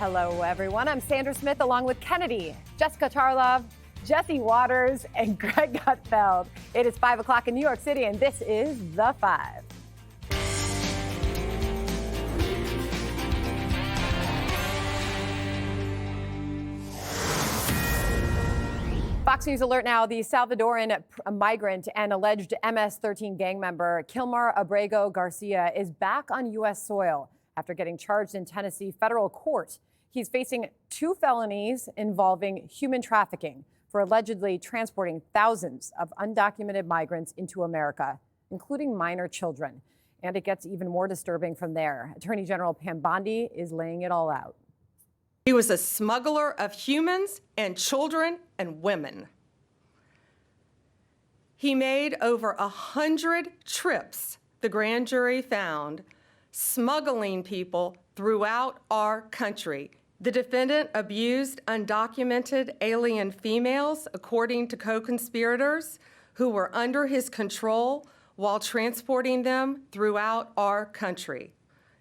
Hello, everyone. I'm Sandra Smith, along with Kennedy, Jessica Tarlov, Jesse Waters, and Greg Gutfeld. It is 5 o'clock in New York City, and this is The Five. Fox News alert now. The Salvadoran migrant and alleged MS-13 gang member Kilmar Abrego Garcia is back on U.S. soil after getting charged in Tennessee federal court. He's facing 2 felonies involving human trafficking for allegedly transporting thousands of undocumented migrants into America, including minor children. And it gets even more disturbing from there. Attorney General Pam Bondi is laying it all out. He was a smuggler of humans and children and women. He made over 100 trips, the grand jury found, smuggling people throughout our country. The defendant abused undocumented alien females, according to co-conspirators who were under his control while transporting them throughout our country.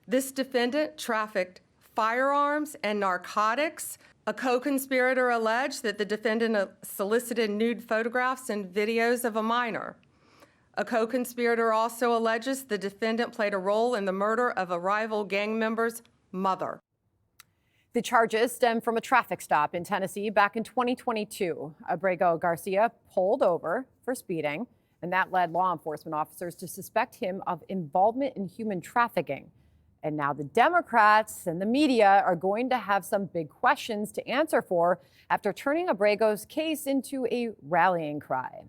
This defendant trafficked firearms and narcotics. A co-conspirator alleged that the defendant solicited nude photographs and videos of a minor. A co-conspirator also alleges the defendant played a role in the murder of a rival gang member's mother. The charges stem from a traffic stop in Tennessee back in 2022. Abrego Garcia pulled over for speeding, and that led law enforcement officers to suspect him of involvement in human trafficking. And now the Democrats and the media are going to have some big questions to answer for after turning Abrego's case into a rallying cry.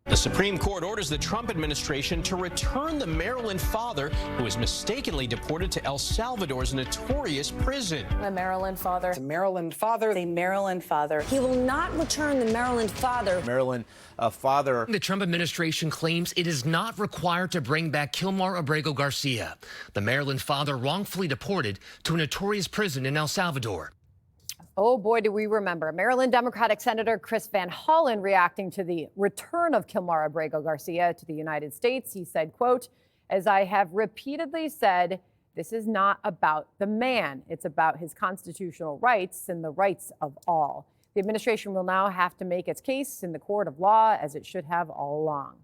The Supreme Court orders the Trump administration to return the Maryland father who was mistakenly deported to El Salvador's notorious prison. The Maryland father. The Maryland father. The Maryland father. He will not return the Maryland father. Maryland father. The Trump administration claims it is not required to bring back Kilmar Abrego Garcia, the Maryland father wrongfully deported to a notorious prison in El Salvador. Oh, boy, do we remember. Maryland Democratic Senator Chris Van Hollen reacting to the return of Kilmar Abrego Garcia to the United States. He said, quote, "As I have repeatedly said, this is not about the man. It's about his constitutional rights and the rights of all. The administration will now have to make its case in the court of law, as it should have all along."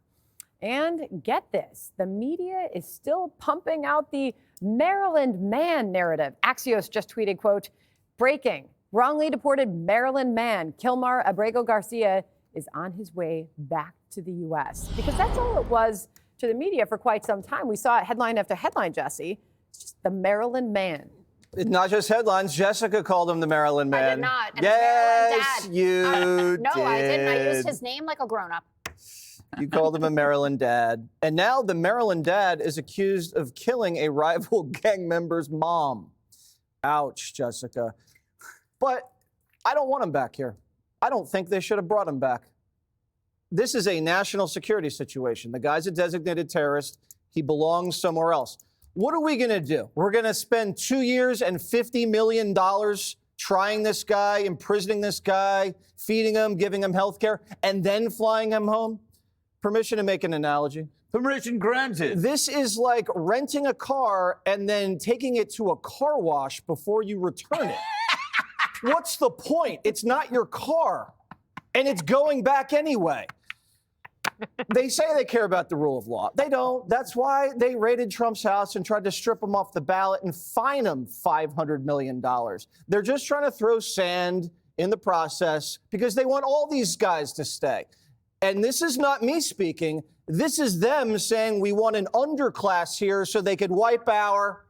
And get this, the media is still pumping out the Maryland man narrative. Axios just tweeted, quote, "Breaking. Wrongly deported Maryland man Kilmar Abrego Garcia is on his way back to the U.S." Because that's all it was to the media for quite some time. We saw it headline after headline, Jesse. It's just the Maryland man. Not just headlines. Jessica called him the Maryland man. I did not. And yes, Maryland dad. You No, did. I didn't. I used his name like a grown-up. You called him a Maryland dad. And now the Maryland dad is accused of killing a rival gang member's mom. Ouch, Jessica. But I don't want him back here. I don't think they should have brought him back. This is a national security situation. The guy's a designated terrorist. He belongs somewhere else. What are we going to do? We're going to spend 2 years and $50 million trying this guy, imprisoning this guy, feeding him, giving him health care, and then flying him home? Permission to make an analogy? Permission granted. This is like renting a car and then taking it to a car wash before you return it. What's the point? It's not your car, and it's going back anyway. They say they care about the rule of law. They don't. That's why they raided Trump's house and tried to strip him off the ballot and fine him $500 million. They're just trying to throw sand in the process because they want all these guys to stay. And this is not me speaking. This is them saying we want an underclass here so they could wipe our...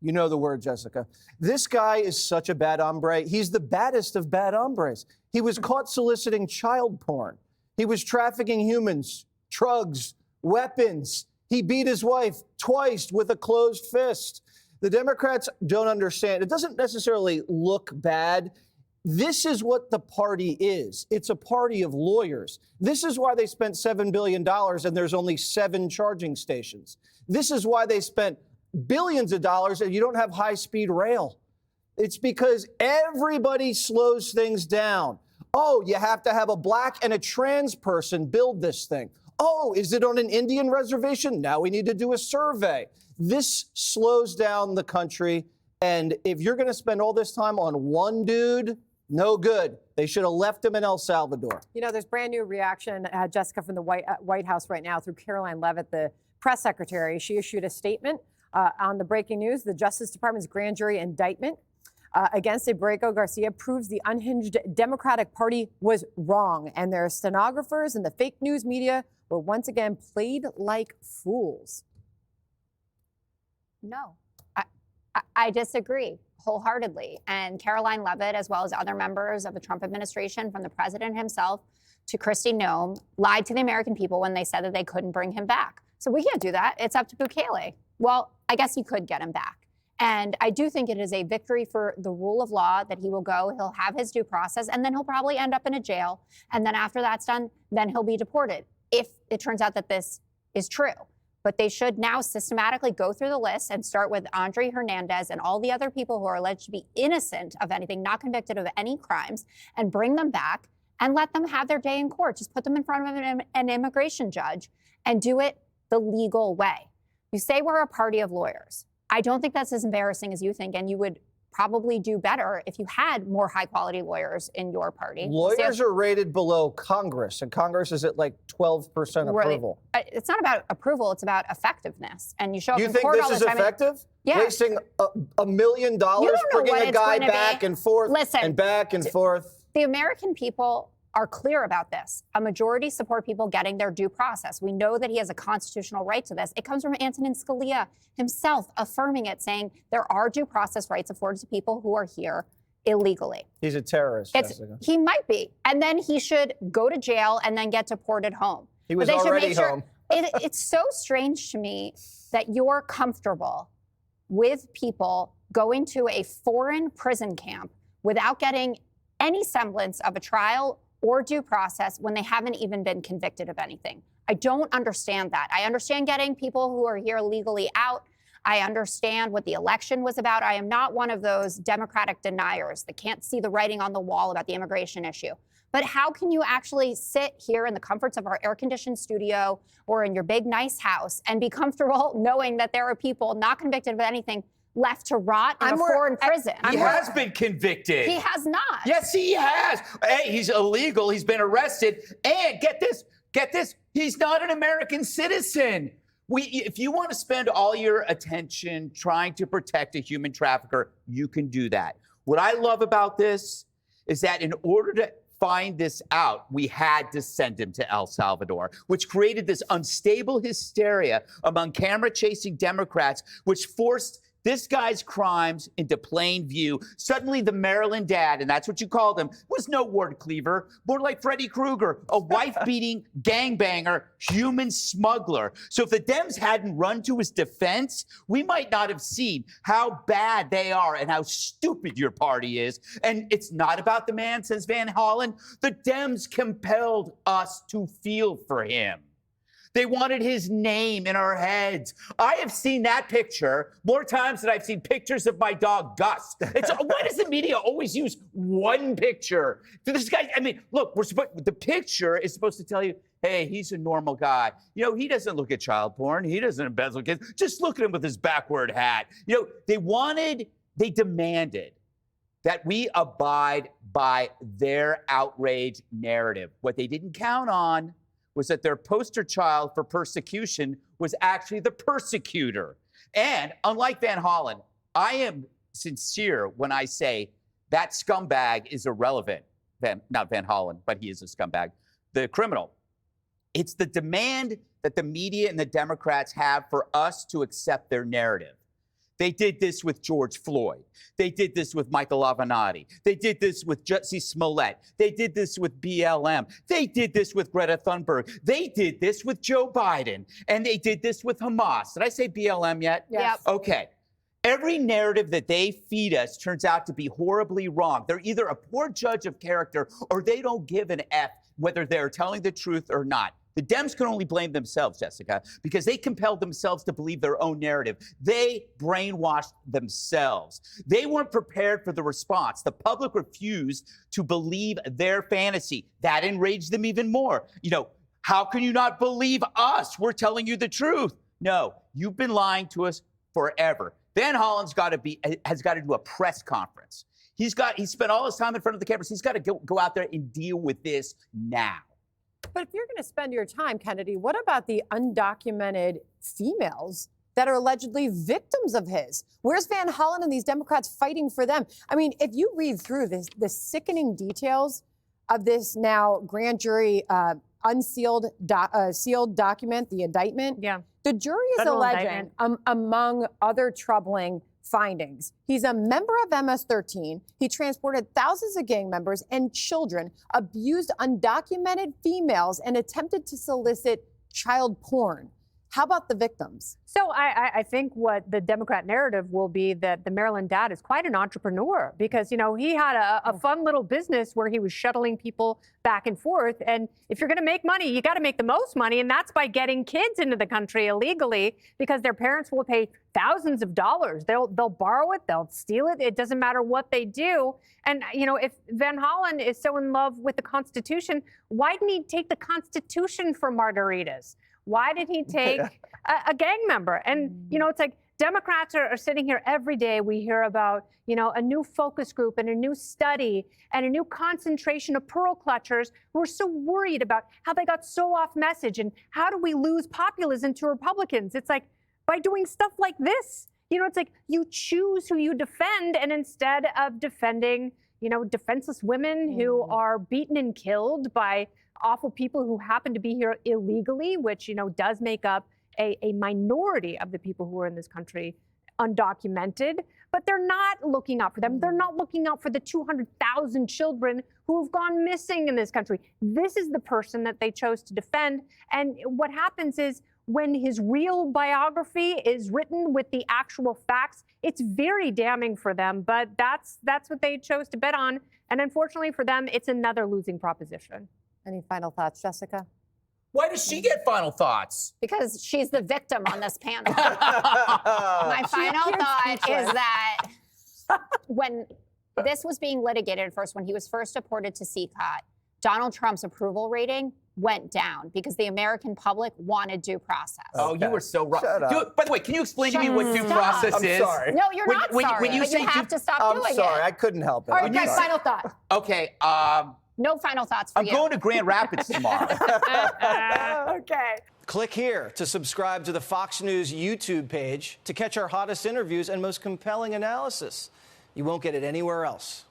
You know the word, Jessica. This guy is such a bad hombre. He's the baddest of bad hombres. He was caught soliciting child porn. He was trafficking humans, drugs, weapons. He beat his wife twice with a closed fist. The Democrats don't understand. It doesn't necessarily look bad. This is what the party is. It's a party of lawyers. This is why they spent $7 billion and there's only 7 charging stations. This is why they spent billions of dollars and you don't have high-speed rail. It's because everybody slows things down. Oh, you have to have a black and a trans person build this thing. Oh, is it on an Indian reservation? Now we need to do a survey. This slows down the country, And if you're going to spend all this time on one dude, no good. They should have left him in El Salvador. You know, there's brand new reaction, Jessica, from the White House right now through Caroline Leavitt, the press secretary. She issued a statement on the breaking news. The Justice Department's grand jury indictment against Abrego Garcia proves the unhinged Democratic Party was wrong, and their stenographers and the fake news media were once again played like fools. No, I disagree wholeheartedly. And Caroline Leavitt, as well as other members of the Trump administration, from the president himself to Kristi Noem, lied to the American people when they said that they couldn't bring him back. So we can't do that. It's up to Bukele. Well, I guess you could get him back. And I do think it is a victory for the rule of law that he will go, he'll have his due process, and then he'll probably end up in a jail. And then after that's done, then he'll be deported if it turns out that this is true. But they should now systematically go through the list and start with Andre Hernandez and all the other people who are alleged to be innocent of anything, not convicted of any crimes, and bring them back and let them have their day in court. Just put them in front of an immigration judge and do it the legal way. You say we're a party of lawyers. I don't think that's as embarrassing as you think, and you would probably do better if you had more high-quality lawyers in your party. Lawyers are rated below Congress, and Congress is at like 12% approval. It's not about approval, it's about effectiveness. And you show up You in think court this all the is time. effective? Yeah. Wasting $1 million bringing a guy back and forth and back and forth. The American people are clear about this. A majority support people getting their due process. We know that he has a constitutional right to this. It comes from Antonin Scalia himself affirming it, saying there are due process rights afforded to people who are here illegally. He's a terrorist, Jessica. He might be. And then he should go to jail and then get deported home. He was already home. It's so strange to me that you're comfortable with people going to a foreign prison camp without getting any semblance of a trial or due process when they haven't even been convicted of anything. I don't understand that. I understand getting people who are here legally out. I understand what the election was about. I am not one of those Democratic deniers that can't see the writing on the wall about the immigration issue. But how can you actually sit here in the comforts of our air-conditioned studio or in your big, nice house and be comfortable knowing that there are people not convicted of anything left to rot in a foreign prison? He has been convicted. He has not. Yes, he has. Hey, he's illegal. He's been arrested. And get this, he's not an American citizen. If you want to spend all your attention trying to protect a human trafficker, you can do that. What I love about this is that in order to find this out, we had to send him to El Salvador, which created this unstable hysteria among camera-chasing Democrats, which forced this guy's crimes into plain view. Suddenly, the Maryland dad, and that's what you called him, was no ward cleaver, more like Freddy Krueger, a wife-beating gangbanger, human smuggler. So if the Dems hadn't run to his defense, we might not have seen how bad they are and how stupid your party is. And it's not about the man, says Van Hollen. The Dems compelled us to feel for him. They wanted his name in our heads. I have seen that picture more times than I've seen pictures of my dog, Gus. Why does the media always use one picture? This guy, I mean, look, the picture is supposed to tell you, hey, he's a normal guy. You know, he doesn't look at child porn. He doesn't embezzle kids. Just look at him with his backward hat. You know, they demanded that we abide by their outrage narrative. What they didn't count on was that their poster child for persecution was actually the persecutor. And unlike Van Hollen, I am sincere when I say that scumbag is irrelevant. Not Van Hollen, but he is a scumbag. The criminal. It's the demand that the media and the Democrats have for us to accept their narrative. They did this with George Floyd. They did this with Michael Avenatti. They did this with Jussie Smollett. They did this with BLM. They did this with Greta Thunberg. They did this with Joe Biden. And they did this with Hamas. Did I say BLM yet? Yes. Okay. Every narrative that they feed us turns out to be horribly wrong. They're either a poor judge of character or they don't give an F whether they're telling the truth or not. The Dems can only blame themselves, Jessica, because they compelled themselves to believe their own narrative. They brainwashed themselves. They weren't prepared for the response. The public refused to believe their fantasy. That enraged them even more. You know, how can you not believe us? We're telling you the truth. No, you've been lying to us forever. Van Hollen's has got to do a press conference. He spent all his time in front of the cameras. He's got to go out there and deal with this now. But if you're going to spend your time, Kennedy, what about the undocumented females that are allegedly victims of his? Where's Van Hollen and these Democrats fighting for them? I mean, if you read through the sickening details of this now grand jury sealed document, the indictment, the jury is alleging, among other troubling findings, he's a member of MS-13. He transported thousands of gang members and children, abused undocumented females, and attempted to solicit child porn. How about the victims? So I think what the Democrat narrative will be that the Maryland dad is quite an entrepreneur because, you know, he had a fun little business where he was shuttling people back and forth. And if you're going to make money, you got to make the most money. And that's by getting kids into the country illegally because their parents will pay thousands of dollars. They'll borrow it. They'll steal it. It doesn't matter what they do. And, you know, if Van Hollen is so in love with the Constitution, why didn't he take the Constitution for margaritas? Why did he take a gang member? And, you know, it's like Democrats are sitting here every day. We hear about, you know, a new focus group and a new study and a new concentration of pearl clutchers who are so worried about how they got so off message and how do we lose populism to Republicans? It's like by doing stuff like this, you know, it's like you choose who you defend. And instead of defending, you know, defenseless women who are beaten and killed by awful people who happen to be here illegally, which, you know, does make up a minority of the people who are in this country undocumented, but they're not looking out for them. They're not looking out for the 200,000 children who have gone missing in this country. This is the person that they chose to defend. And what happens is when his real biography is written with the actual facts, it's very damning for them, but that's what they chose to bet on. And unfortunately for them, it's another losing proposition. Any final thoughts, Jessica? Why does she get final thoughts? Because she's the victim on this panel. My final thought is that when this was being litigated first, when he was first deported to CCOT, Donald Trump's approval rating went down because the American public wanted due process. Oh, you were so wrong. By the way, can you explain to me what due process is? I'm sorry. No, you're not sorry, when you but say you have to stop doing it. I'm sorry, I couldn't help it. All right, guys, final thought. Okay, no final thoughts for I'm you. going to Grand Rapids tomorrow. Okay. Click here to subscribe to the Fox News YouTube page to catch our hottest interviews and most compelling analysis. You won't get it anywhere else.